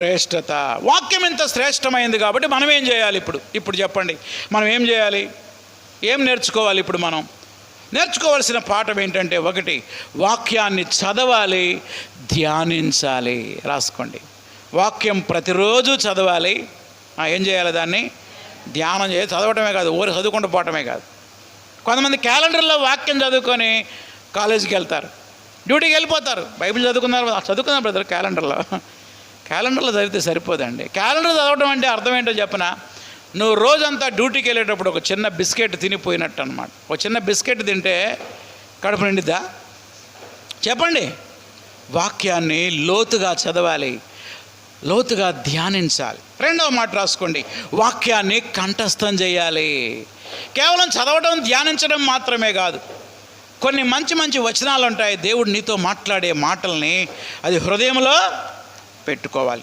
శ్రేష్టత. వాక్యం ఎంత శ్రేష్టమైంది కాబట్టి మనం ఏం చేయాలి? ఇప్పుడు చెప్పండి, మనం ఏం చేయాలి? ఏం నేర్చుకోవాలి? ఇప్పుడు మనం నేర్చుకోవాల్సిన పాఠం ఏంటంటే, ఒకటి, వాక్యాన్ని చదవాలి, ధ్యానించాలి. రాసుకోండి, వాక్యం ప్రతిరోజు చదవాలి. ఏం చేయాలి? దాన్ని ధ్యానం చేయాలి. చదవటమే కాదు, ఊరు చదువుకుంటూ పోవటమే కాదు. కొంతమంది క్యాలెండర్లో వాక్యం చదువుకొని కాలేజీకి వెళ్తారు, డ్యూటీకి వెళ్ళిపోతారు. బైబిల్ చదువుకున్నారు బ్రదర్. క్యాలెండర్లో చదివితే సరిపోదండి. క్యాలెండర్ చదవడం అంటే అర్థం ఏంటో చెప్పనా? నువ్వు రోజంతా డ్యూటీకి వెళ్ళేటప్పుడు ఒక చిన్న బిస్కెట్ తినిపోయినట్టు అనమాట. ఒక చిన్న బిస్కెట్ తింటే కడుపు నిండిద్దా? చెప్పండి. వాక్యాన్ని లోతుగా చదవాలి, లోతుగా ధ్యానించాలి. రెండవ మాట రాసుకోండి, వాక్యాన్ని కంఠస్థం చేయాలి. కేవలం చదవడం, ధ్యానించడం మాత్రమే కాదు. కొన్ని మంచి మంచి వచనాలు ఉంటాయి, దేవుడు నీతో మాట్లాడే మాటల్ని అది హృదయంలో పెట్టుకోవాలి.